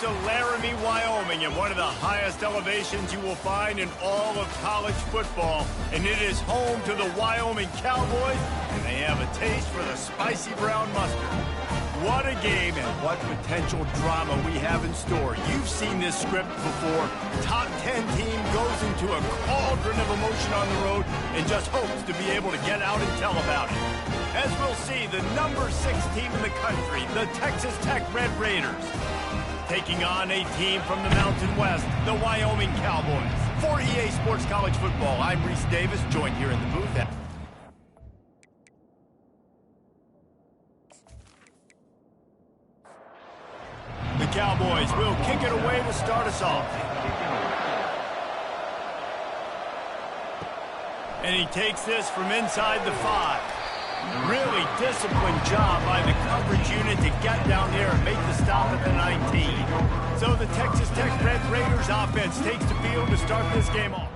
to Laramie, Wyoming, in one of the highest elevations you will find in all of college football. And it is home to the Wyoming Cowboys, and they have a taste for the spicy brown mustard. What a game and what potential drama we have in store. You've seen this script before. Top 10 team goes into a cauldron of emotion on the road and just hopes to be able to get out and tell about it. As we'll see, the number 6 team in the country, the Texas Tech Red Raiders, taking on a team from the Mountain West, the Wyoming Cowboys. For EA Sports College Football, I'm Reese Davis, joined here in the booth. The Cowboys will kick it away to start us off. And he takes this from inside the 5. Really disciplined job by the coverage unit to get down there and make the stop at the 19. So the Texas Tech Red Raiders offense takes the field to start this game off.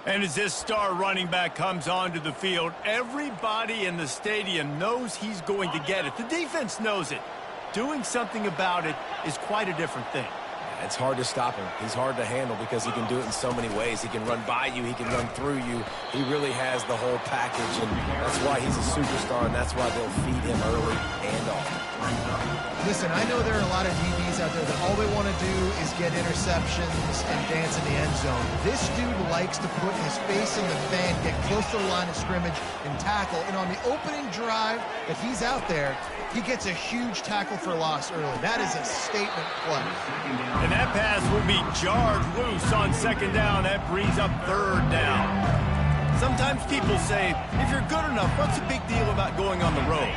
And as this star running back comes onto the field, everybody in the stadium knows he's going to get it. The defense knows it. Doing something about it is quite a different thing. It's hard to stop him. He's hard to handle because he can do it in so many ways. He can run by you. He can run through you. He really has the whole package, and that's why he's a superstar, and that's why they'll feed him early and often. Listen, I know there are a lot of DBs out there that all they want to do is get interceptions and dance in the end zone. This dude likes to put his face in the fan, get close to the line of scrimmage, and tackle. And on the opening drive that he's out there, he gets a huge tackle for loss early. That is a statement play. And that pass will be jarred loose on second down. That brings up third down. Sometimes people say, if you're good enough, what's the big deal about going on the road?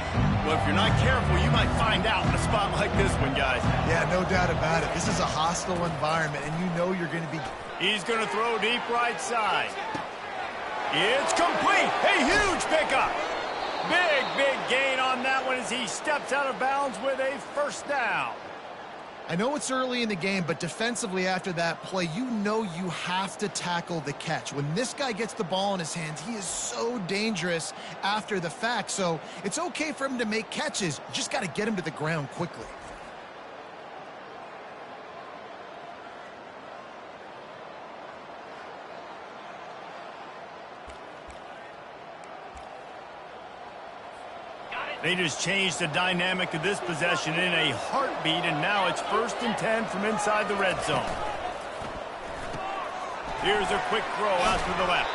Well, if you're not careful, you might find out in a spot like this one, guys. Yeah, no doubt about it. This is a hostile environment, and you know you're going to be... He's going to throw deep right side. It's complete. A huge pickup. Big gain on that one as he steps out of bounds with a first down. I know it's early in the game, but defensively after that play, you know you have to tackle the catch. When this guy gets the ball in his hands, he is so dangerous after the fact. So it's okay for him to make catches. You just got to get him to the ground quickly. They just changed the dynamic of this possession in a heartbeat, and now it's 1st and 10 from inside the red zone. Here's a quick throw out to the left.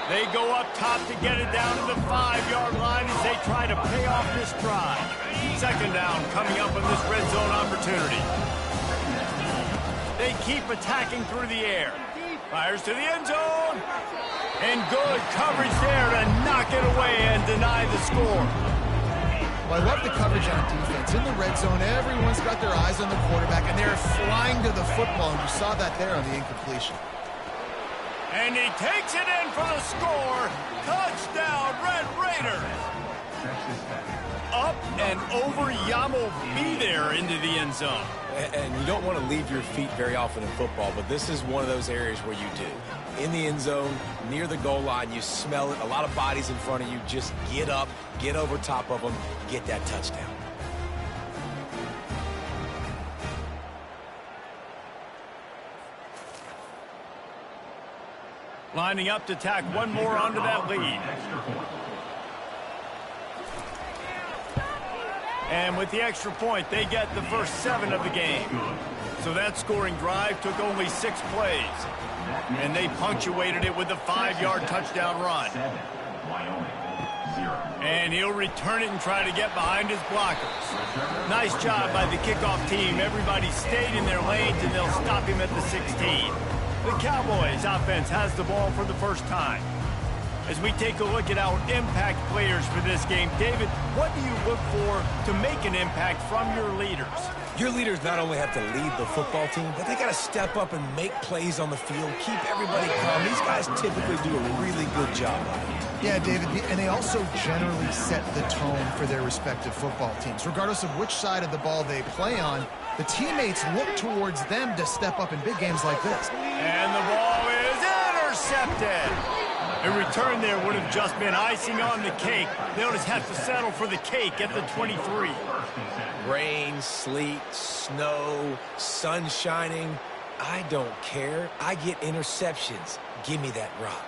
They go up top to get it down to the 5-yard line as they try to pay off this drive. Second down coming up on this red zone opportunity. They keep attacking through the air. Fires to the end zone. And good coverage there to knock it away and deny the score. Well, I love the coverage on defense. In the red zone, everyone's got their eyes on the quarterback, and they're flying to the football, and you saw that there on the incompletion. And he takes it in for the score. Touchdown, Red Raiders. Up and over Yamo be there into the end zone. And you don't want to leave your feet very often in football, but this is one of those areas where you do. In the end zone, near the goal line, you smell it. A lot of bodies in front of you. Just get up, get over top of them, get that touchdown. Lining up to tack one more onto that lead. And with the extra point, they get the first 7 of the game. So that scoring drive took only 6 plays. And they punctuated it with a 5-yard touchdown run. And he'll return it and try to get behind his blockers. Nice job by the kickoff team. Everybody stayed in their lanes, and they'll stop him at the 16. The Cowboys offense has the ball for the first time. As we take a look at our impact players for this game, David, what do you look for to make an impact from your leaders? Your leaders not only have to lead the football team, but they got to step up and make plays on the field, keep everybody calm. These guys typically do a really good job of it. Yeah, David, and they also generally set the tone for their respective football teams. Regardless of which side of the ball they play on, the teammates look towards them to step up in big games like this. And the ball is intercepted. A return there would have just been icing on the cake. They'll just have to settle for the cake at the 23. Rain, sleet, snow, sun shining. I don't care. I get interceptions. Give me that rock.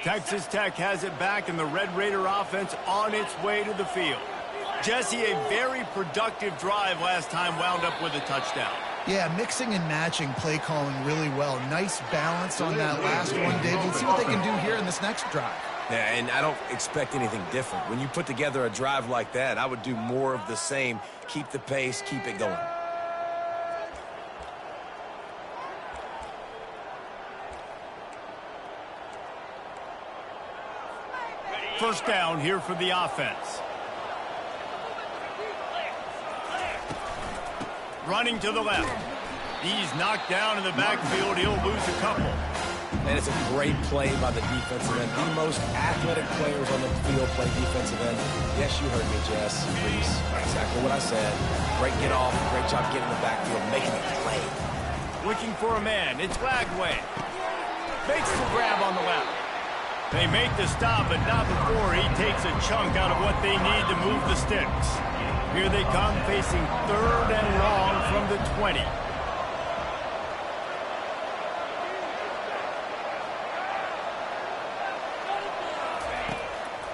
Texas Tech has it back, and the Red Raider offense on its way to the field. Jesse, a very productive drive last time wound up with a touchdown. Yeah, mixing and matching play calling really well. Nice balance on that last one, Dave. Let's see what they can do here in this next drive. Yeah, and I don't expect anything different. When you put together a drive like that, I would do more of the same. Keep the pace, keep it going. First down here for the offense. Running to the left. He's knocked down in the backfield. He'll lose a couple. And it's a great play by the defensive end. The most athletic players on the field play defensive end. Yes, you heard me, Jess. Please. Exactly what I said. Great get off. Great job getting in the backfield, making a play. Looking for a man. It's Lagway. Makes the grab on the left. They make the stop, but not before he takes a chunk out of what they need to move the sticks. Here they come, facing 3rd and long from the 20.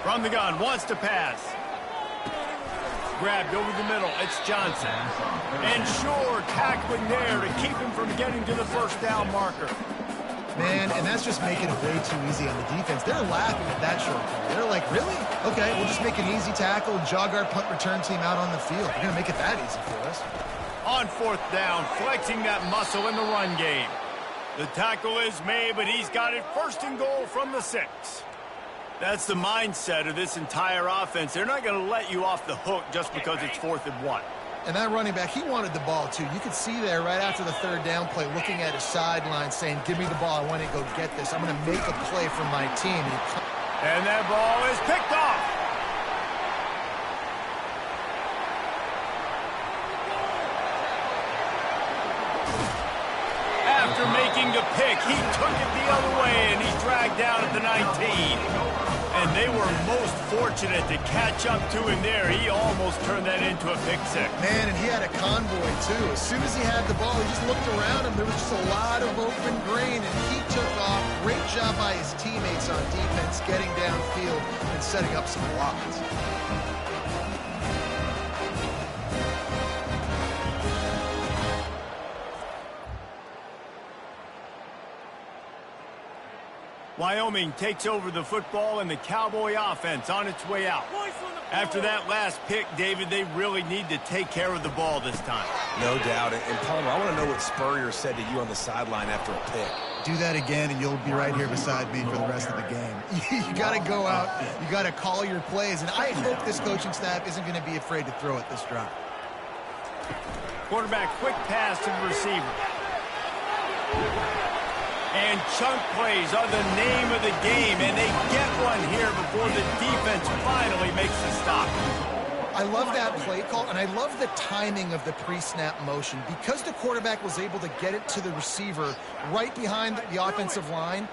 From the gun, wants to pass. Grabbed over the middle, it's Johnson. And Shore tackling there to keep him from getting to the first down marker. Man, and that's just making it way too easy on the defense. They're laughing at that short call. They're like, really? Okay, we'll just make an easy tackle and jog our punt return team out on the field. We're going to make it that easy for us. On 4th down, flexing that muscle in the run game. The tackle is made, but he's got it 1st and goal from the 6. That's the mindset of this entire offense. They're not going to let you off the hook just because it's 4th and 1. And that running back, he wanted the ball, too. You could see there right after the 3rd down play, looking at his sideline, saying, give me the ball. I want to go get this. I'm going to make a play for my team. And that ball is picked off. After making the pick, he took it the other way, and he's dragged down at the 19. And they were most fortunate to catch up to him there. He almost turned that into a pick six. Man, and he had a convoy, too. As soon as he had the ball, he just looked around him. There was just a lot of open green, and he took off. Great job by his teammates on defense, getting downfield and setting up some blocks. Wyoming takes over the football, and the Cowboy offense on its way out. After that last pick, David, they really need to take care of the ball this time. No doubt. And Palmer, I want to know what Spurrier said to you on the sideline after a pick. Do that again, and you'll be right here beside me for the rest of the game. You got to go out. You got to call your plays, and I hope this coaching staff isn't going to be afraid to throw it this drive. Quarterback, quick pass to the receiver. And chunk plays are the name of the game, and they get one here before the defense finally makes the stop. I love that play call, and I love the timing of the pre-snap motion. Because the quarterback was able to get it to the receiver right behind the offensive line,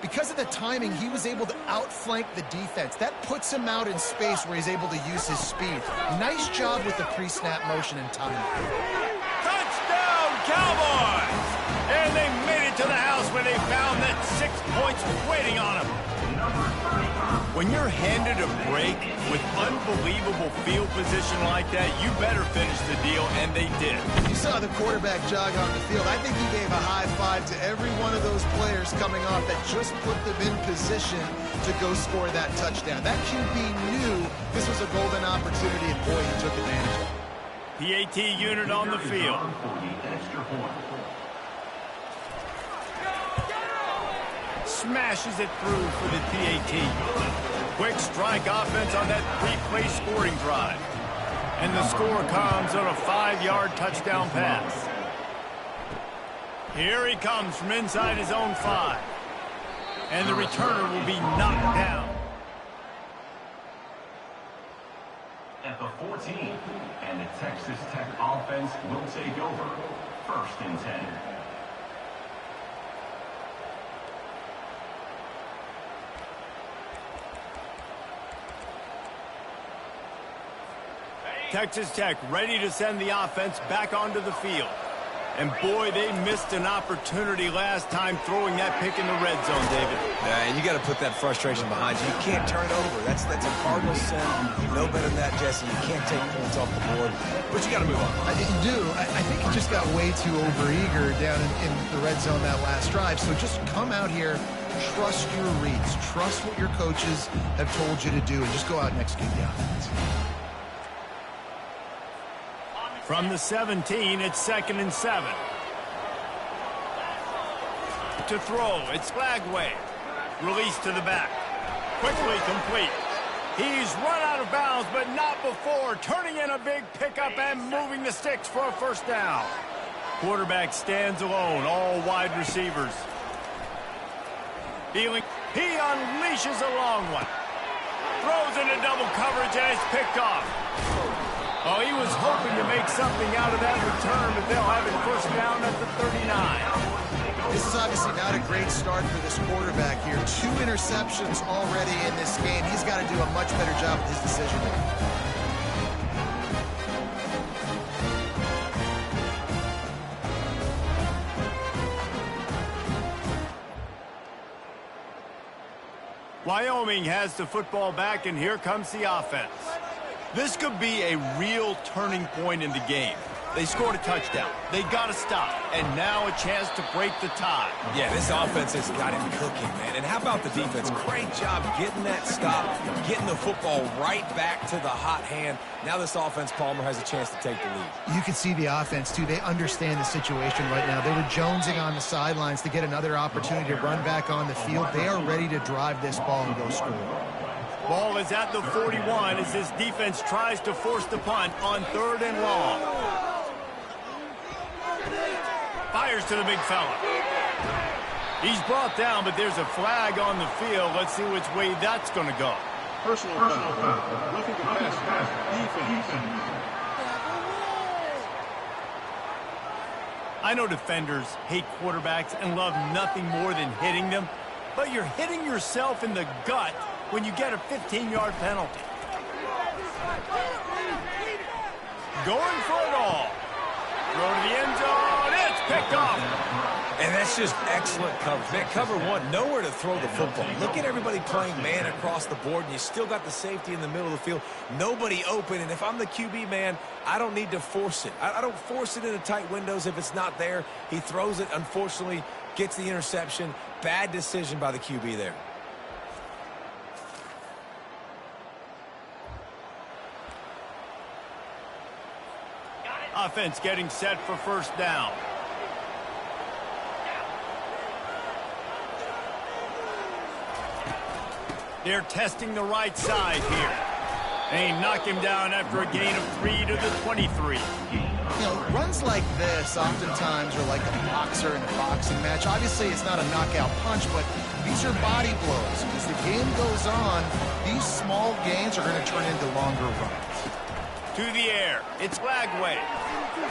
because of the timing, he was able to outflank the defense. That puts him out in space where he's able to use his speed. Nice job with the pre-snap motion and timing. Touchdown, Cowboys! And they made it to the house where they found that 6 points waiting on them. When you're handed a break with unbelievable field position like that, you better finish the deal, and they did. You saw the quarterback jog on the field. I think he gave a high five to every one of those players coming off that just put them in position to go score that touchdown. That QB knew this was a golden opportunity, and boy, he took advantage of it. PAT unit on the field. Smashes it through for the PAT. Quick strike offense on that three-play scoring drive. And the score comes on a 5-yard touchdown pass. Here he comes from inside his own 5. And the returner will be knocked down. At the 14, and the Texas Tech offense will take over. 1st and 10. Texas Tech ready to send the offense back onto the field. And boy, they missed an opportunity last time throwing that pick in the red zone, David. And you got to put that frustration behind you. You can't turn it over. That's a cardinal sin. You know better than that, Jesse. You can't take points off the board. But you got to move on. You do. I think he just got way too overeager down in the red zone that last drive. So just come out here, trust your reads, trust what your coaches have told you to do, and just go out and execute the offense. From the 17, it's 2nd and 7. To throw, it's Flagway. Release to the back. Quickly complete. He's run out of bounds, but not before. Turning in a big pickup and moving the sticks for a 1st down. Quarterback stands alone, all wide receivers. He unleashes a long one. Throws into double coverage and it's picked off. Oh, he was hoping to make something out of that return, but they'll have it 1st down at the 39. This is obviously not a great start for this quarterback here. 2 interceptions already in this game. He's got to do a much better job with his decision making. Wyoming has the football back, and here comes the offense. This could be a real turning point in the game. They scored a touchdown. They got to stop. And now a chance to break the tie. Yeah, this offense has got him cooking, man. And how about the defense? Great job getting that stop, getting the football right back to the hot hand. Now this offense, Palmer, has a chance to take the lead. You can see the offense, too. They understand the situation right now. They were jonesing on the sidelines to get another opportunity to run back on the field. They are ready to drive this ball and go score. Ball is at the 41 as this defense tries to force the punt on 3rd and long. Fires to the big fella. He's brought down, but there's a flag on the field. Let's see which way that's going to go. Personal foul. Roughing the passer. Defense. I know defenders hate quarterbacks and love nothing more than hitting them, but you're hitting yourself in the gut when you get a 15-yard penalty. Going for it all. Throw to the end zone. It's picked off. And that's just excellent coverage. Man, cover one, nowhere to throw the football. Look at everybody playing man across the board, and you still got the safety in the middle of the field. Nobody open, and if I'm the QB, man, I don't need to force it. I don't force it into tight windows if it's not there. He throws it, unfortunately, gets the interception. Bad decision by the QB there. Offense getting set for 1st down. They're testing the right side here. They knock him down after a gain of 3 to the 23. You know, runs like this oftentimes are like a boxer in a boxing match. Obviously, it's not a knockout punch, but these are body blows. As the game goes on, these small gains are going to turn into longer runs. To the air. It's Lagway.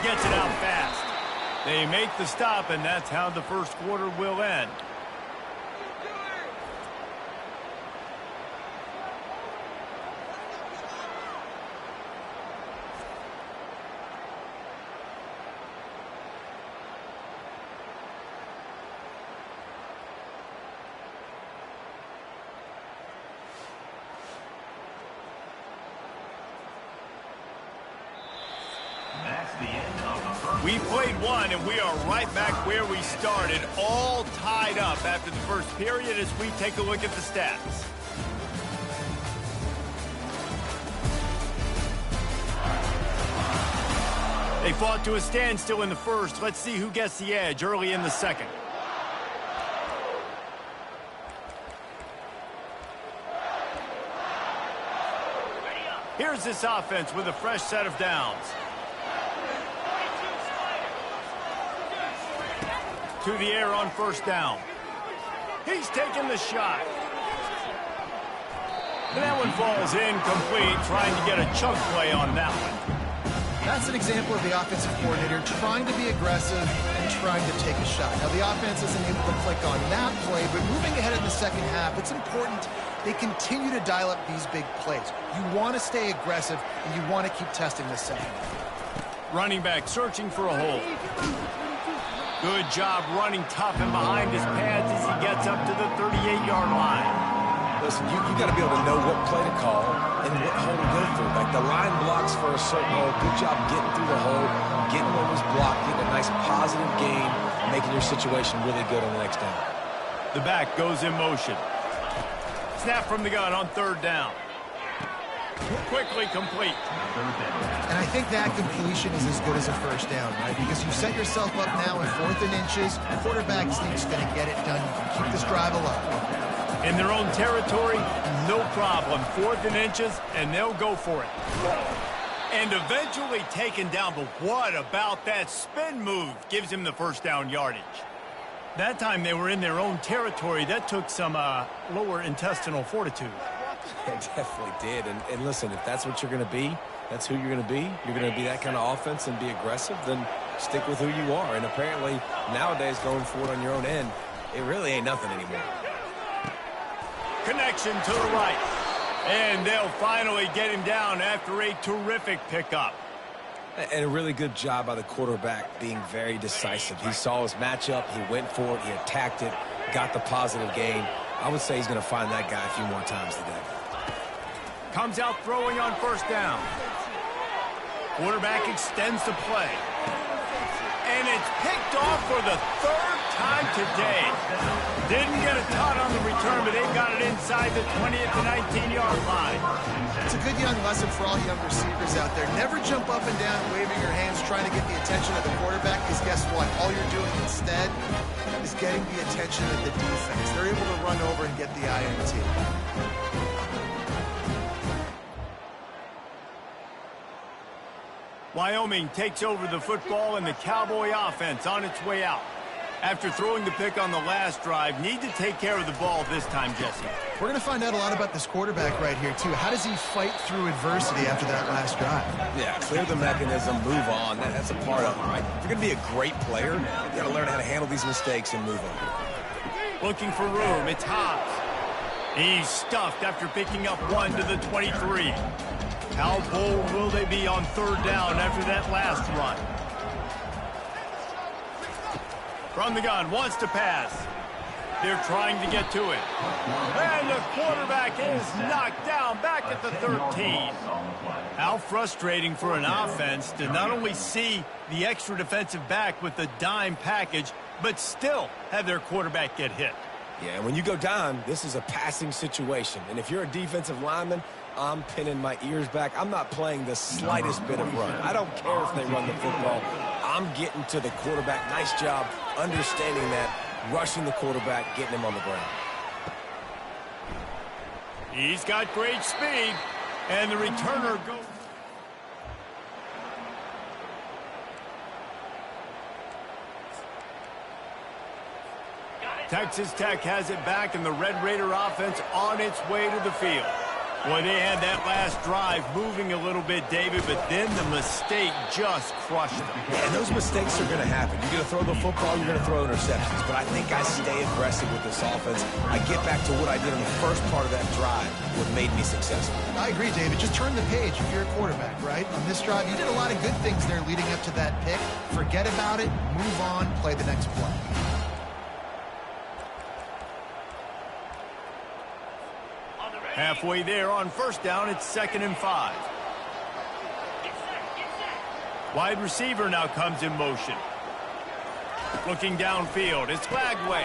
Gets it out fast. They make the stop, and that's how the first quarter will end. We played one, and we are right back where we started, all tied up after the first period as we take a look at the stats. They fought to a standstill in the first. Let's see who gets the edge early in the second. Here's this offense with a fresh set of downs. To the air on first down. He's taking the shot. And that one falls incomplete, trying to get a chunk play on that one. That's an example of the offensive coordinator trying to be aggressive and trying to take a shot. Now, the offense isn't able to click on that play, but moving ahead in the second half, it's important they continue to dial up these big plays. You want to stay aggressive, and you want to keep testing the second. Running back searching for a hole. Good job running tough and behind his pads as he gets up to the 38-yard line. Listen, you got to be able to know what play to call and what hole to go through. Like the line blocks for a certain hole. Good job getting through the hole, getting what was blocked, getting a nice positive gain, making your situation really good on the next down. The back goes in motion. Snap from the gun on third down. Quickly complete. And I think that completion is as good as a first down, right? Because you set yourself up now in 4th and inches. The quarterback is going to get it done. You can keep this drive alive. In their own territory, no problem. 4th and inches, and they'll go for it. And eventually taken down, but what about that spin move? Gives him the first down yardage. That time they were in their own territory. That took some lower intestinal fortitude. It definitely did. And listen, if that's what you're going to be, that's who you're going to be. You're going to be that kind of offense and be aggressive, then stick with who you are. And apparently, nowadays, going forward on your own end, it really ain't nothing anymore. Connection to the right. And they'll finally get him down after a terrific pickup. And a really good job by the quarterback being very decisive. He saw his matchup. He went for it. He attacked it. Got the positive gain. I would say he's going to find that guy a few more times today. Comes out throwing on first down. Quarterback extends the play. And it's picked off for the third time today. Didn't get a ton on the return, but they've got it inside the 20 at the 19-yard line. It's a good young lesson for all young receivers out there. Never jump up and down waving your hands trying to get the attention of the quarterback, because guess what? All you're doing instead is getting the attention of the defense. They're able to run over and get the INT. Wyoming takes over the football, and the Cowboy offense on its way out. After throwing the pick on the last drive, need to take care of the ball this time, Jesse. We're going to find out a lot about this quarterback right here, too. How does he fight through adversity after that last drive? Yeah, clear the mechanism, move on. That's a part of it, right? If you're going to be a great player, you've got to learn how to handle these mistakes and move on. Looking for room. It's Hobbs. He's stuffed after picking up one to the 23. How bold will they be on third down after that last run? From the gun, wants to pass. They're trying to get to it. And the quarterback is knocked down back at the 13. How frustrating for an offense to not only see the extra defensive back with the dime package, but still have their quarterback get hit. Yeah, when you go down, this is a passing situation. And if you're a defensive lineman, I'm pinning my ears back. I'm not playing the slightest bit of run. I don't care if they run the football. I'm getting to the quarterback. Nice job understanding that, rushing the quarterback, getting him on the ground. He's got great speed, and the returner goes. Texas Tech has it back, and the Red Raider offense on its way to the field. Well, they had that last drive moving a little bit, David, but then the mistake just crushed them. Yeah, and those mistakes are going to happen. You're going to throw the football, you're going to throw interceptions. But I think I stay aggressive with this offense. I get back to what I did in the first part of that drive, what made me successful. I agree, David. Just turn the page if you're a quarterback, right? On this drive, you did a lot of good things there leading up to that pick. Forget about it, move on, play the next play. Halfway there on first down, it's 2nd and 5. Wide receiver now comes in motion. Looking downfield, it's Lagway.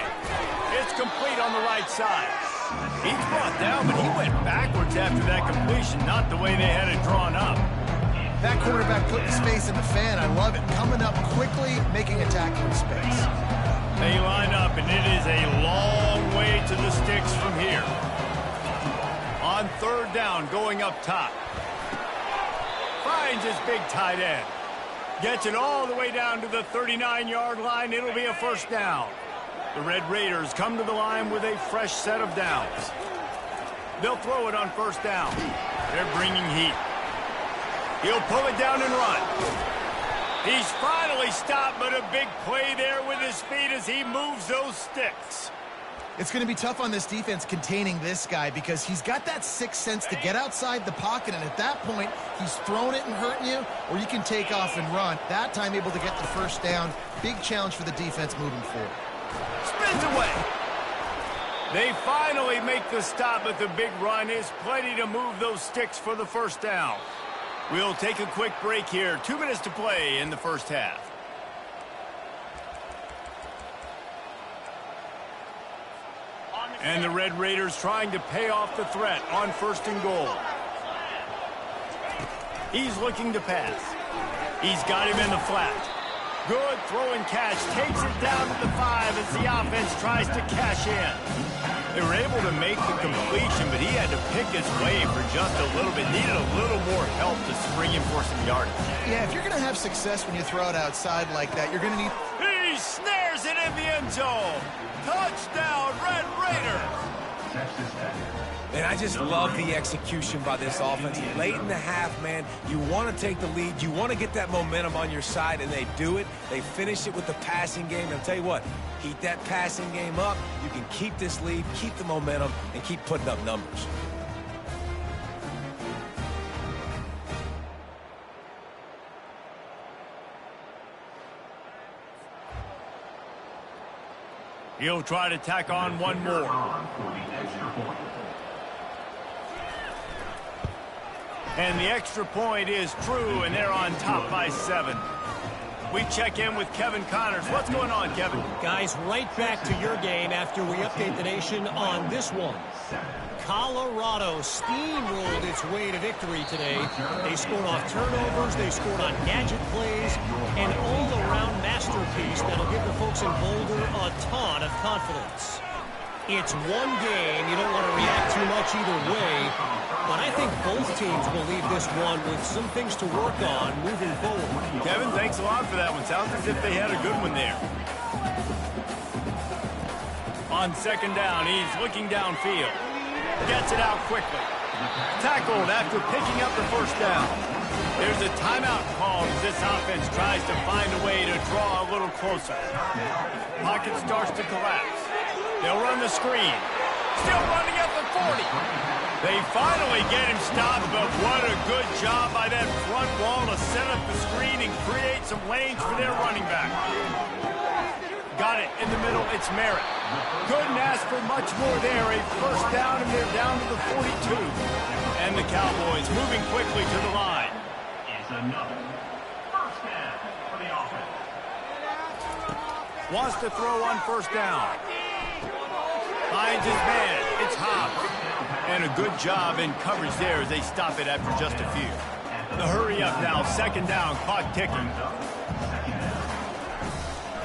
It's complete on the right side. He's brought down, but he went backwards after that completion, not the way they had it drawn up. That quarterback putting space in the fan, I love it. Coming up quickly, making a tackle in space. They line up, and it is a long way to the sticks from here. On 3rd down, going up top. Finds his big tight end. Gets it all the way down to the 39-yard line. It'll be a first down. The Red Raiders come to the line with a fresh set of downs. They'll throw it on first down. They're bringing heat. He'll pull it down and run. He's finally stopped, but a big play there with his feet as he moves those sticks. It's going to be tough on this defense containing this guy because he's got that sixth sense to get outside the pocket, and at that point, he's throwing it and hurting you, or you can take off and run. That time able to get the first down. Big challenge for the defense moving forward. Spins away. They finally make the stop, but the big run is plenty to move those sticks for the first down. We'll take a quick break here. 2 minutes to play in the first half. And the Red Raiders trying to pay off the threat on 1st and goal. He's looking to pass. He's got him in the flat. Good throw and catch. Takes it down to the 5 as the offense tries to cash in. They were able to make the completion, but he had to pick his way for just a little bit. Needed a little more help to spring him for some yardage. Yeah, if you're going to have success when you throw it outside like that, you're going to need... He snares it in the end zone. Touchdown, Red Raiders. And I just love the execution by this offense. Late in the half, man, you want to take the lead. You want to get that momentum on your side, and they do it. They finish it with the passing game. And I'll tell you what, heat that passing game up. You can keep this lead, keep the momentum, and keep putting up numbers. He'll try to tack on one more. And the extra point is true, and they're on top by 7. We check in with Kevin Connors. What's going on, Kevin? Guys, right back to your game after we update the nation on this one. Colorado steamrolled its way to victory today. They scored off turnovers, they scored on gadget plays, an all-around masterpiece that'll give the folks in Boulder a ton of confidence. It's one game, you don't want to react too much either way, but I think both teams will leave this one with some things to work on moving forward. Kevin, thanks a lot for that one. Sounds as if they had a good one there. On 2nd down, he's looking downfield. Gets it out quickly. Tackled after picking up the first down. There's a timeout call as this offense tries to find a way to draw a little closer. Pocket starts to collapse. They'll run the screen. Still running at the 40. They finally get him stopped, but what a good job by that front wall to set up the screen and create some lanes for their running back. Got it in the middle. It's Merritt. Couldn't ask for much more there. A first down, and they're down to the 42. And the Cowboys moving quickly to the line. It's another first down for the offense. Wants to throw on first down. Finds his man. It's Hobbs. And a good job in coverage there as they stop it after just a few. The hurry up now. 2nd down. Clock ticking.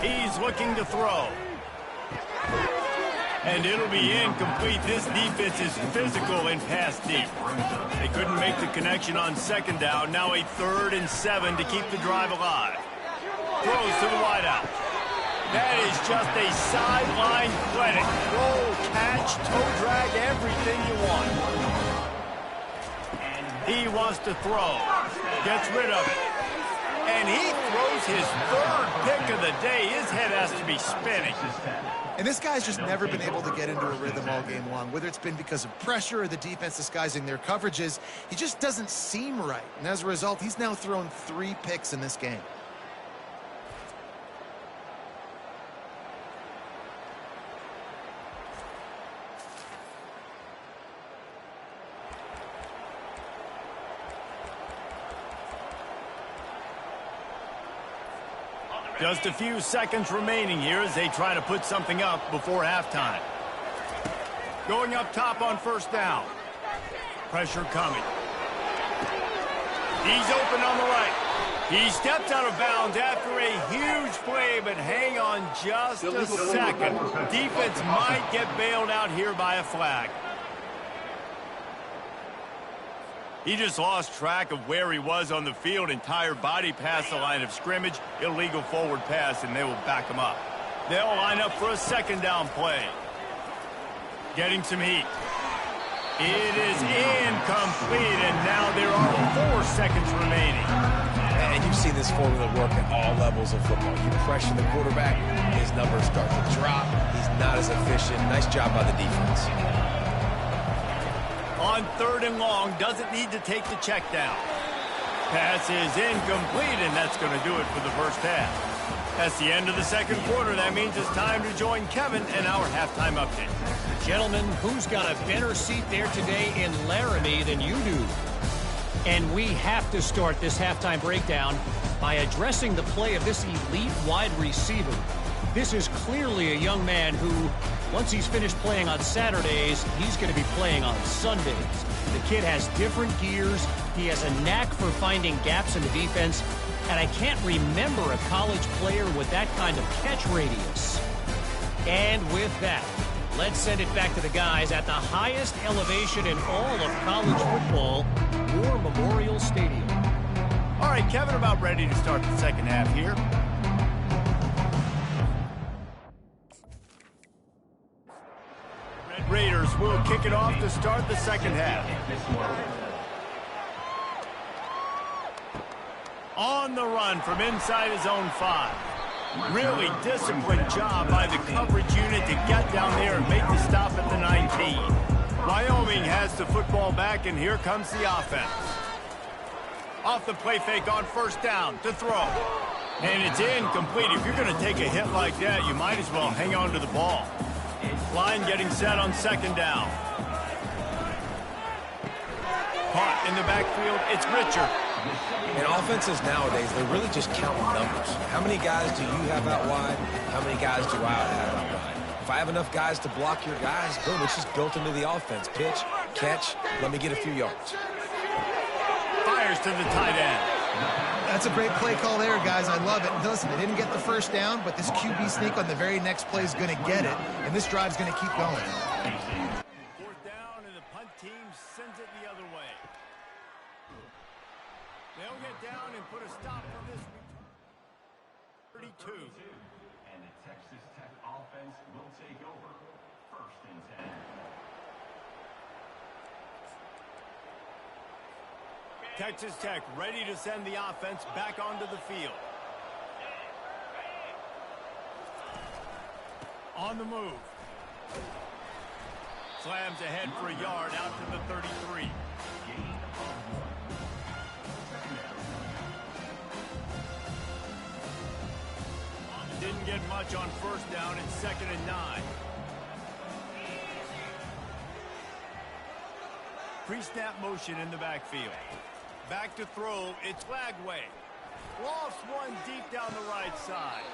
He's looking to throw. And it'll be incomplete. This defense is physical and pass deep. They couldn't make the connection on 2nd down. Now a 3rd and 7 to keep the drive alive. Throws to the wideout. That is just a sideline credit. Roll, catch, toe drag, everything you want. He wants to throw. Gets rid of it. And he throws his third pick of the day. His head has to be spinning. And this guy's just never been able to get into a rhythm all game long, whether it's been because of pressure or the defense disguising their coverages. He just doesn't seem right. And as a result, he's now thrown 3 picks in this game. Just a few seconds remaining here as they try to put something up before halftime. Going up top on first down. Pressure coming. He's open on the right. He steps out of bounds after a huge play, but hang on just a second. Defense might get bailed out here by a flag. He just lost track of where he was on the field. Entire body past the line of scrimmage. Illegal forward pass, and they will back him up. They'll line up for a second down play. Getting some heat. It is incomplete, and now there are 4 seconds remaining. And you've seen this formula work at all levels of football. You pressure the quarterback, his numbers start to drop. He's not as efficient. Nice job by the defense. On 3rd and long, doesn't need to take the check down. Pass is incomplete, and that's going to do it for the first half. That's the end of the second quarter. That means it's time to join Kevin and our halftime update. Gentlemen, who's got a better seat there today in Laramie than you do? And we have to start this halftime breakdown by addressing the play of this elite wide receiver. This is clearly a young man who, once he's finished playing on Saturdays, he's going to be playing on Sundays. The kid has different gears. He has a knack for finding gaps in the defense. And I can't remember a college player with that kind of catch radius. And with that, let's send it back to the guys at the highest elevation in all of college football, War Memorial Stadium. All right, Kevin, about ready to start the second half here. Red Raiders will kick it off to start the second half. On the run from inside his own 5. Really disciplined job by the coverage unit to get down there and make the stop at the 19. Wyoming has the football back, and here comes the offense. Off the play fake on first down to throw. And it's incomplete. If you're going to take a hit like that, you might as well hang on to the ball. Line getting set on second down. Caught in the backfield, it's Richard. And offenses nowadays, they're really just counting numbers. How many guys do you have out wide? How many guys do I have out wide? If I have enough guys to block your guys, boom, it's just built into the offense. Pitch, catch, let me get a few yards. Fires to the tight end. That's a great play call there, guys. I love it. Listen, they didn't get the first down, but this QB sneak on the very next play is going to get it, and this drive's going to keep going. 4th down, and the punt team sends it the other way. They'll get down and put a stop on this. 32. And the Texas Tech offense will take over. 1st and 10. Texas Tech ready to send the offense back onto the field. On the move. Slams ahead for a yard out to the 33. Didn't get much on first down. It's 2nd and 9. Pre-snap motion in the backfield. Back to throw. It's Lagway. Lofts one deep down the right side.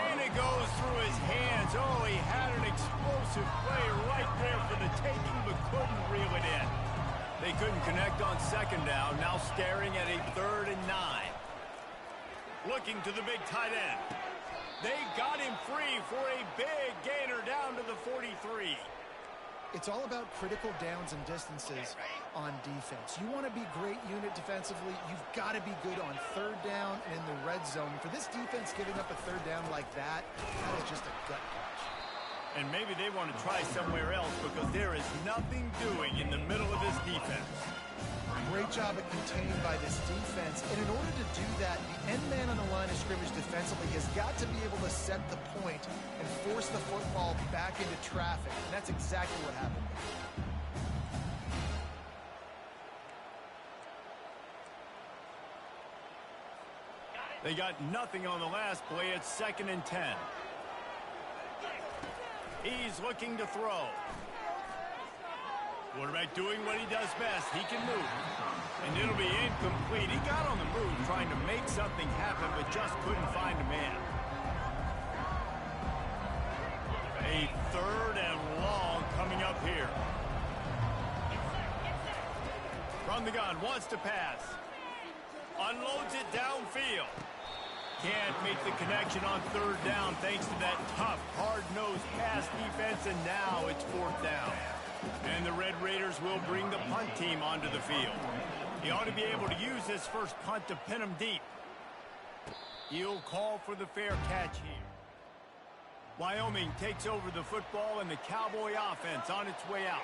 And it goes through his hands. Oh, he had an explosive play right there for the taking, but couldn't reel it in. They couldn't connect on second down. Now staring at a 3rd and 9. Looking to the big tight end. They got him free for a big gainer down to the 43. It's all about critical downs and distances on defense. You want to be great unit defensively, you've got to be good on 3rd down and in the red zone. For this defense giving up a 3rd down like that, that is just a gut punch. And maybe they want to try somewhere else because there is nothing doing in the middle of this defense. Great job at containing by this defense. And in order to do that, the end man on the line of scrimmage defensively has got to be able to set the point and force the football back into traffic. And that's exactly what happened. They got nothing on the last play. It's 2nd and 10. He's looking to throw. Quarterback doing what he does best. He can move. And it'll be incomplete. He got on the move trying to make something happen, but just couldn't find a man. A 3rd and long coming up here. From the gun, wants to pass. Unloads it downfield. Can't make the connection on 3rd down thanks to that tough, hard-nosed pass defense, and now it's 4th down. And the Red Raiders will bring the punt team onto the field. He ought to be able to use this first punt to pin him deep. He'll call for the fair catch here. Wyoming takes over the football and the Cowboy offense on its way out.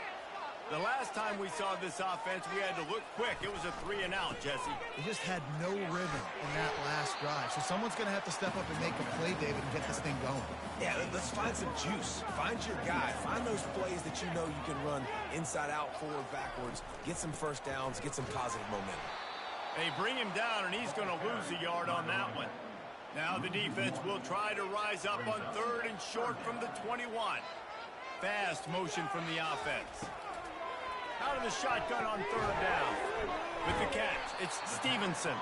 The last time we saw this offense, we had to look quick. It was a 3-and-out, Jesse. They just had no rhythm in that last drive. So someone's going to have to step up and make a play, David, and get this thing going. Yeah, let's find some juice. Find your guy. Find those plays that you know you can run inside out, forward, backwards. Get some first downs. Get some positive momentum. They bring him down, and he's going to lose a yard on that one. Now the defense will try to rise up on 3rd and short from the 21. Fast motion from the offense. Out of the shotgun on 3rd down. With the catch, it's Stevenson.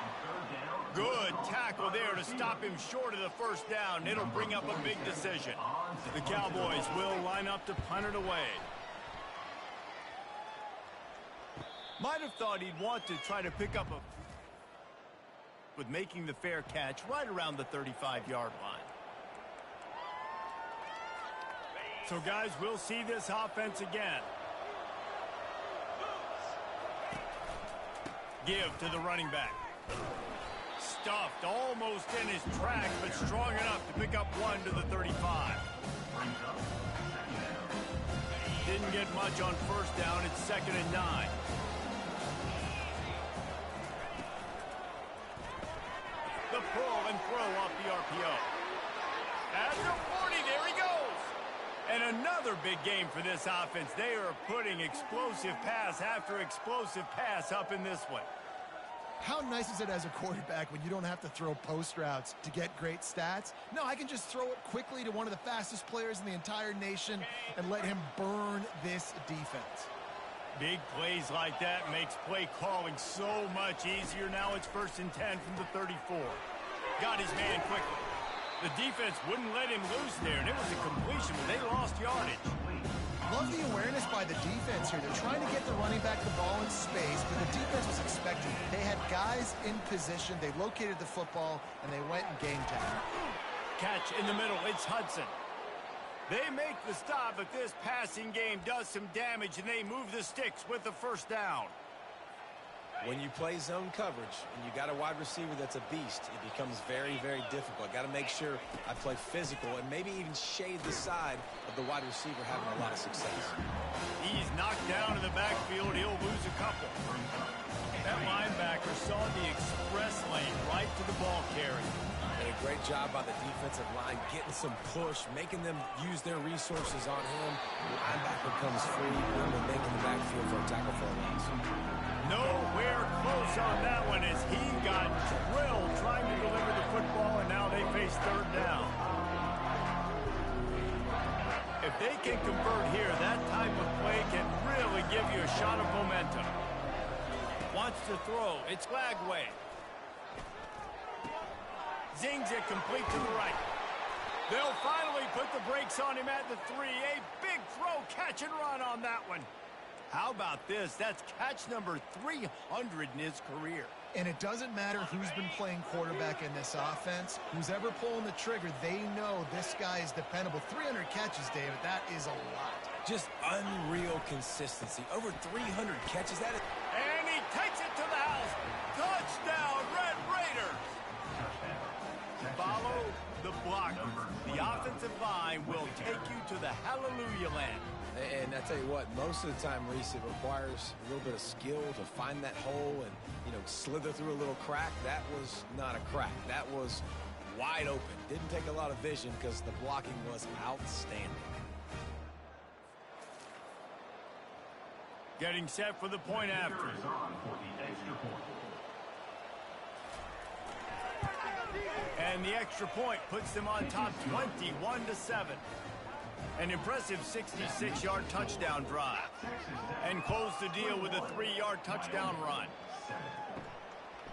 Good tackle there to stop him short of the first down. It'll bring up a big decision. The Cowboys will line up to punt it away. Might have thought he'd want to try to pick up with making the fair catch right around the 35-yard line. So, guys, we'll see this offense again. Give to the running back. Stuffed almost in his track, but strong enough to pick up 1 to the 35. Didn't get much on 1st down. It's 2nd and 9. The pull and throw off the RPO. At the 40, there he goes. And another big game for this offense. They are putting explosive pass after explosive pass up in this one. How nice is it as a quarterback when you don't have to throw post routes to get great stats? No, I can just throw it quickly to one of the fastest players in the entire nation and let him burn this defense. Big plays like that makes play calling so much easier. Now it's 1st and 10 from the 34. Got his man quickly. The defense wouldn't let him loose there, and it was a completion, but they lost yardage. Love the awareness by the defense here. They're trying to get the running back the ball in space, but the defense was expecting it. They had guys in position. They located the football, and they went and game time. Catch in the middle. It's Hudson. They make the stop, but this passing game does some damage, and they move the sticks with the 1st down. When you play zone coverage and you got a wide receiver that's a beast, it becomes very, very difficult. Got to make sure I play physical and maybe even shade the side of the wide receiver having a lot of success. He's knocked down in the backfield. He'll lose a couple. That linebacker saw the express lane right to the ball carrier. And a great job by the defensive line getting some push, making them use their resources on him. The linebacker comes free, boom, and making the backfield for a tackle for a loss. Nowhere close on that one as he got drilled trying to deliver the football, and now they face 3rd down. If they can convert here, that type of play can really give you a shot of momentum. Wants to throw. It's Lagway. Zings it complete to the right. They'll finally put the brakes on him at the 3. A big throw, catch and run on that one. How about this? That's catch number 300 in his career. And it doesn't matter who's been playing quarterback in this offense. Who's ever pulling the trigger, they know this guy is dependable. 300 catches, David, that is a lot. Just unreal consistency. Over 300 catches. That is... And he takes it to the house. Touchdown, Red Raiders. Follow the blockers. The offensive line will take you to the hallelujah land. And I tell you what, most of the time, Reese, it requires a little bit of skill to find that hole and, slither through a little crack. That was not a crack. That was wide open. Didn't take a lot of vision because the blocking was outstanding. Getting set for the point after. Is on for the extra point. And the extra point puts them on top 21-7. An impressive 66-yard touchdown drive. And close the deal with a 3-yard touchdown run.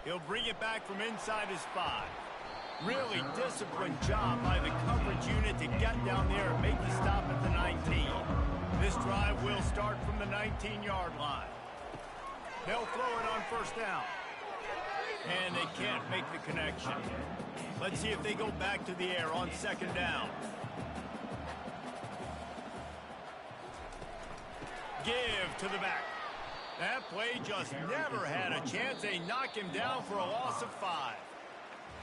He'll bring it back from inside his 5. Really disciplined job by the coverage unit to get down there and make the stop at the 19. This drive will start from the 19-yard line. They'll throw it on first down. And they can't make the connection. Let's see if they go back to the air on second down. Give to the back. That play just never had a chance. They knock him down for a loss of 5.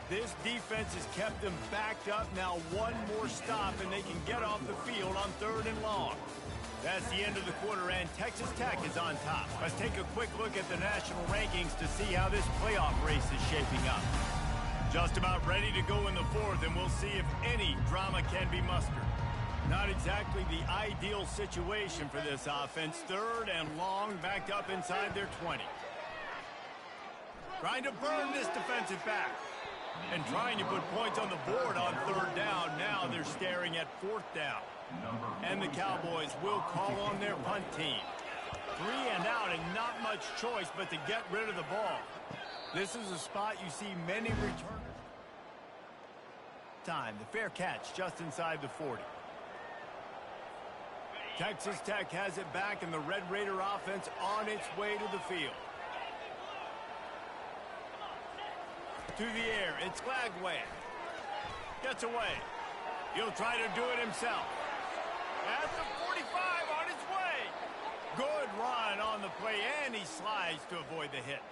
This defense has kept them backed up. Now one more stop and they can get off the field on 3rd and long. That's the end of the quarter, and Texas Tech is on top. Let's take a quick look at the national rankings to see how this playoff race is shaping up. Just about ready to go in the 4th, and we'll see if any drama can be mustered. Not exactly the ideal situation for this offense. 3rd and long, backed up inside their 20. Trying to burn this defensive back. And trying to put points on the board on 3rd down. Now they're staring at 4th down. And the Cowboys will call on their punt team. 3 and out and not much choice but to get rid of the ball. This is a spot you see many returners. Time, the fair catch just inside the 40. Texas Tech has it back and the Red Raider offense on its way to the field. To the air, it's Glagway. Gets away. He'll try to do it himself. At the 45 on his way. Good run on the play, and he slides to avoid the hit.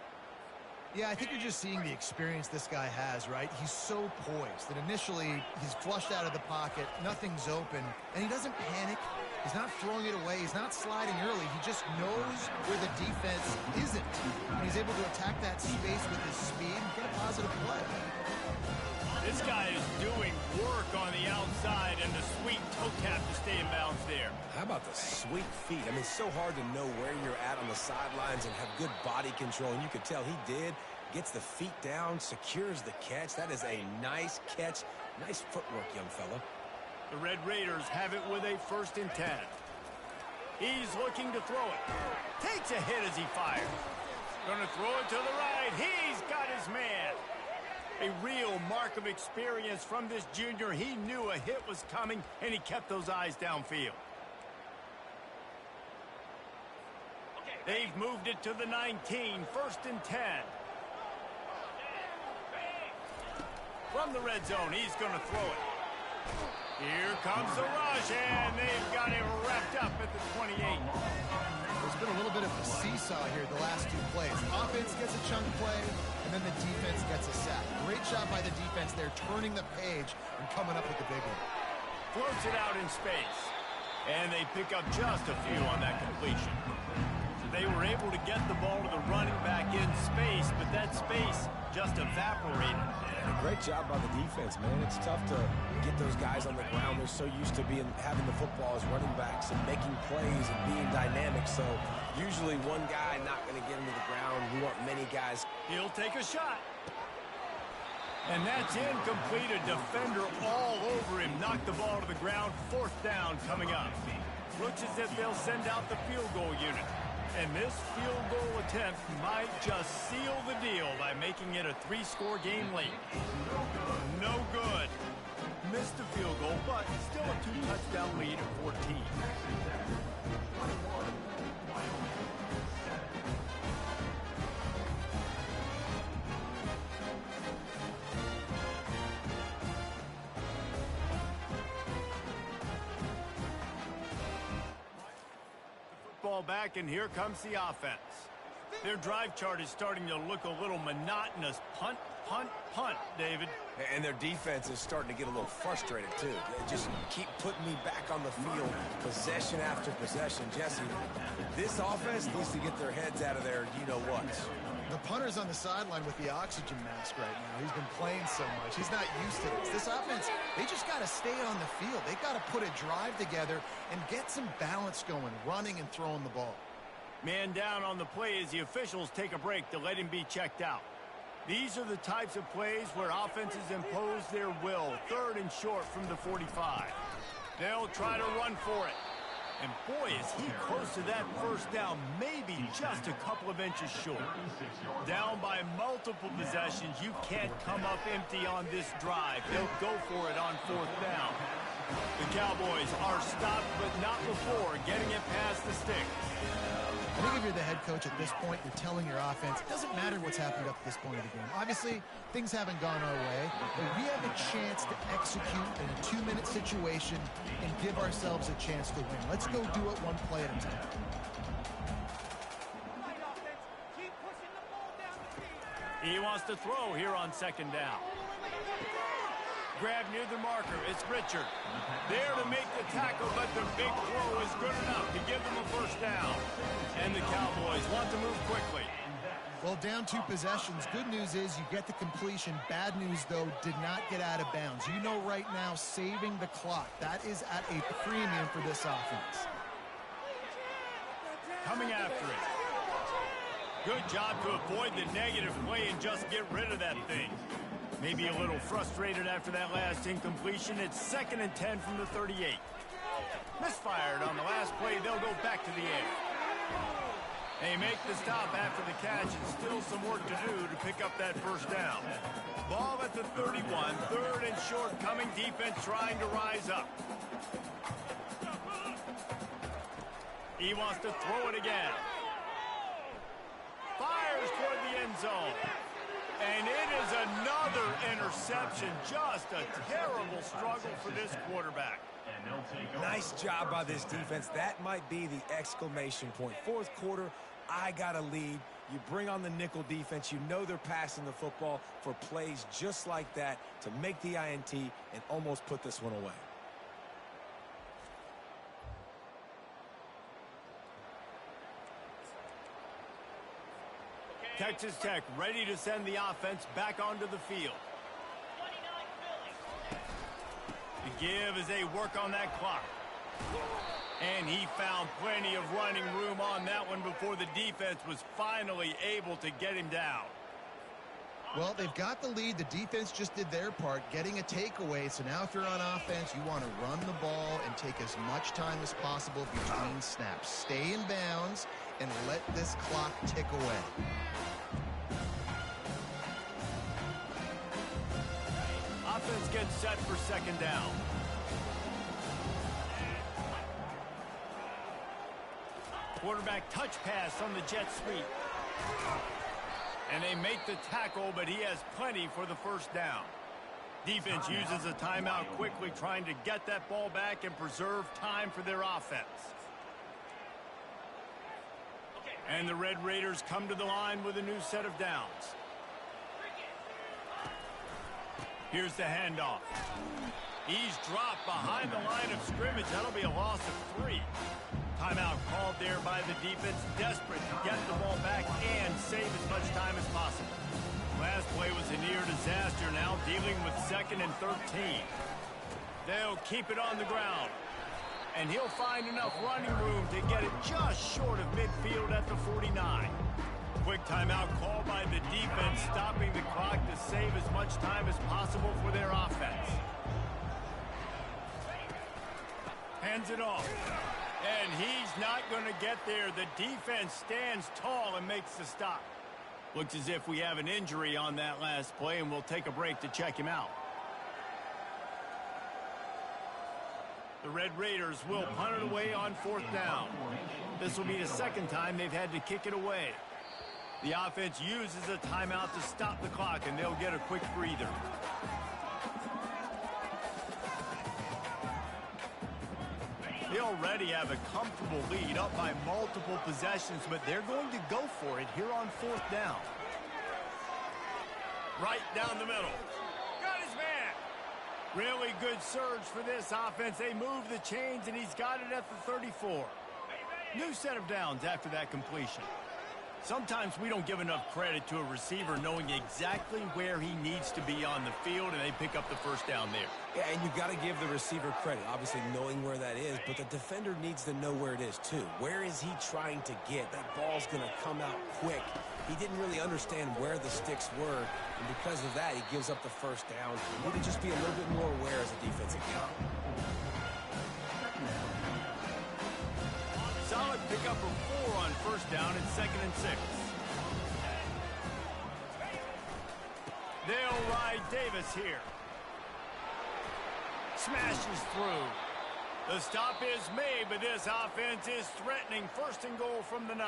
Yeah, I think you're just seeing the experience this guy has, right? He's so poised that initially he's flushed out of the pocket, nothing's open, and he doesn't panic. He's not throwing it away. He's not sliding early. He just knows where the defense isn't. And he's able to attack that space with his speed and get a positive play. This guy is doing work on the outside, and the sweet toe tap to stay in bounds there. How about the sweet feet? I mean, it's so hard to know where you're at on the sidelines and have good body control, and you could tell he did. Gets the feet down, secures the catch. That is a nice catch. Nice footwork, young fella. The Red Raiders have it with a 1st and 10. He's looking to throw it. Takes a hit as he fires. Gonna throw it to the right. He's got his man. A real mark of experience from this junior. He knew a hit was coming, and he kept those eyes downfield. They've moved it to the 19, 1st and 10. From the red zone, he's going to throw it. Here comes the rush, and they've got him wrapped up at the 28. There's been a little bit of a seesaw here the last 2 plays. Offense gets a chunk play, and then the defense gets a sack. Great job by the defense there, turning the page and coming up with the big one. Floats it out in space, and they pick up just a few on that completion. So they were able to get the ball to the running back in space, but that space just evaporated. And a great job by the defense, man. It's tough to get those guys on the ground. They're so used to having the football as running backs and making plays and being dynamic. So usually one guy not going to get him to the ground. We want many guys. He'll take a shot. And that's incomplete. A defender all over him. Knocked the ball to the ground. 4th down coming up. Looks as if they'll send out the field goal unit. And this field goal attempt might just seal the deal by making it a 3-score game late. No good. Missed the field goal, but still a 2-touchdown lead at 14. Ball back, and here comes the offense. Their drive chart is starting to look a little monotonous. Punt, punt, punt, David. And their defense is starting to get a little frustrated, too. They just keep putting me back on the field, possession after possession. Jesse, this offense needs to get their heads out of there, you-know-whats. The punter's on the sideline with the oxygen mask right now. He's been playing so much. He's not used to this. This offense, they just got to stay on the field. They've got to put a drive together and get some balance going, running and throwing the ball. Man down on the play as the officials take a break to let him be checked out. These are the types of plays where offenses impose their will. 3rd and short from the 45. They'll try to run for it. And boy, is he close to that first down, maybe just a couple of inches short. Down by multiple possessions, you can't come up empty on this drive. They'll go for it on 4th down. The Cowboys are stopped, but not before getting it past the sticks. I think if you're the head coach at this point, you're telling your offense, it doesn't matter what's happened up to this point of the game. Obviously, things haven't gone our way, but we have a chance to execute in a 2-minute situation and give ourselves a chance to win. Let's go do it one play at a time. He wants to throw here on 2nd down. Grab near the marker. It's Richard. There to make the tackle, but the big throw is good enough to give them a first down. And the Cowboys want to move quickly. Well, down 2 possessions. Good news is you get the completion. Bad news, though, did not get out of bounds. You know right now, saving the clock. That is at a premium for this offense. Coming after it. Good job to avoid the negative play and just get rid of that thing. Maybe a little frustrated after that last incompletion. It's 2nd and 10 from the 38. Misfired on the last play. They'll go back to the air. They make the stop after the catch, and still some work to do to pick up that first down. Ball at the 31. 3rd and short coming. Defense trying to rise up. He wants to throw it again. Fires toward the end zone. And it is another interception. Just a terrible struggle for this quarterback. Nice job by this defense. That might be the exclamation point. 4th quarter, I got a lead. You bring on the nickel defense. You know they're passing the football for plays just like that to make the INT and almost put this one away. Texas Tech ready to send the offense back onto the field. The give as they work on that clock. And he found plenty of running room on that one before the defense was finally able to get him down. Well, they've got the lead. The defense just did their part, getting a takeaway. So now if you're on offense, you want to run the ball and take as much time as possible between snaps. Stay in bounds and let this clock tick away. Offense gets set for 2nd down. Quarterback touch pass on the jet sweep. And they make the tackle, but he has plenty for the first down. Defense uses a timeout quickly, trying to get that ball back and preserve time for their offense. And the Red Raiders come to the line with a new set of downs. Here's the handoff. He's dropped behind the line of scrimmage. That'll be a loss of 3. Timeout called there by the defense, desperate to get the ball back and save as much time as possible. Last play was a near disaster, now dealing with 2nd and 13. They'll keep it on the ground. And he'll find enough running room to get it just short of midfield at the 49. Quick timeout called by the defense, stopping the clock to save as much time as possible for their offense. Hands it off. And he's not going to get there. The defense stands tall and makes the stop. Looks as if we have an injury on that last play, and we'll take a break to check him out. The Red Raiders will punt it away on 4th down. This will be the 2nd time they've had to kick it away. The offense uses a timeout to stop the clock, and they'll get a quick breather. They'll already have a comfortable lead up by multiple possessions, but they're going to go for it here on 4th down. Right down the middle. Got his man. Really good surge for this offense. They move the chains, and he's got it at the 34. New set of downs after that completion. Sometimes we don't give enough credit to a receiver knowing exactly where he needs to be on the field, and they pick up the first down there. Yeah, and you've got to give the receiver credit, obviously knowing where that is, but the defender needs to know where it is too. Where is he trying to get? That ball's going to come out quick. He didn't really understand where the sticks were, and because of that, he gives up the first down. You need to just be a little bit more aware as a defensive guy. Solid pickup of 4 on first down and 2nd and 6. They'll ride Davis here. Smashes through. The stop is made, but this offense is threatening 1st and goal from the 9.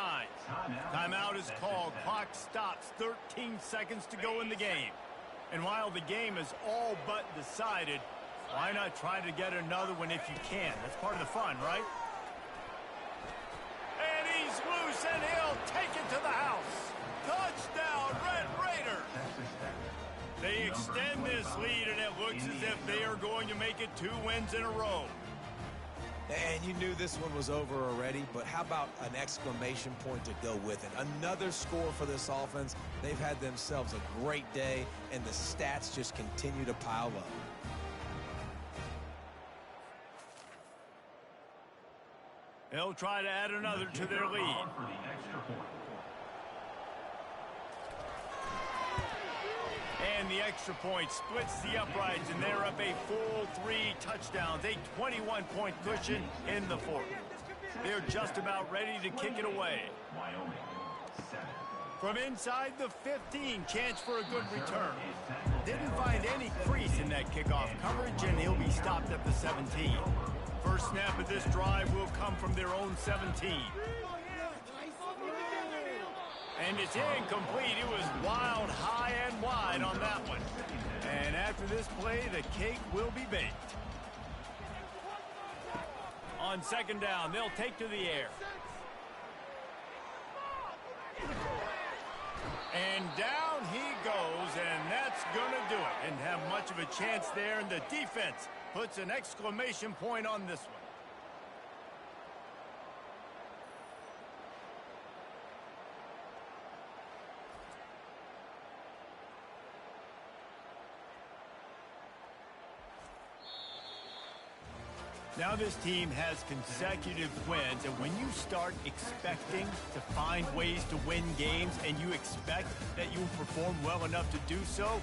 Timeout is called. Clock stops. 13 seconds to go in the game. And while the game is all but decided, why not try to get another one if you can? That's part of the fun, right? And he's loose, and he'll take it to the house. Touchdown, Red Raiders. They extend this lead, and it looks as if they are going to make it 2 wins in a row. And you knew this one was over already, but how about an exclamation point to go with it? Another score for this offense. They've had themselves a great day, and the stats just continue to pile up. They'll try to add another to their lead. And the extra point splits the uprights, and they're up a full 3 touchdowns, a 21-point cushion in the 4th. They're just about ready to kick it away. Wyoming, 7. From inside the 15, chance for a good return. Didn't find any crease in that kickoff coverage, and he'll be stopped at the 17. First snap of this drive will come from their own 17. And it's incomplete. It was wild, high and wide on that one. And after this play, the cake will be baked. On 2nd down, they'll take to the air. And down he goes, and that's going to do it. Didn't have much of a chance there, and the defense puts an exclamation point on this one. Now this team has consecutive wins, and when you start expecting to find ways to win games and you expect that you'll perform well enough to do so,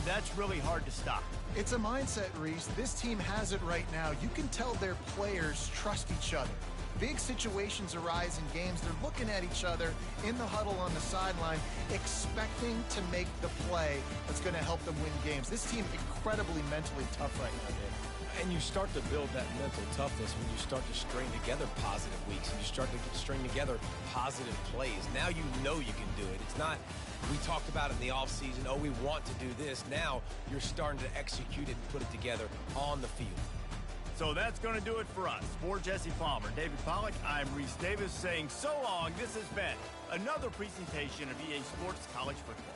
that's really hard to stop. It's a mindset, Reese. This team has it right now. You can tell their players trust each other. Big situations arise in games. They're looking at each other in the huddle on the sideline, expecting to make the play that's going to help them win games. This team incredibly mentally tough right now, Dave. And you start to build that mental toughness when you start to string together positive weeks and you start to string together positive plays. Now you know you can do it. It's not, we talked about it in the offseason, oh, we want to do this. Now you're starting to execute it and put it together on the field. So that's going to do it for us. For Jesse Palmer, David Pollack, I'm Reese Davis saying so long. This has been another presentation of EA Sports College Football.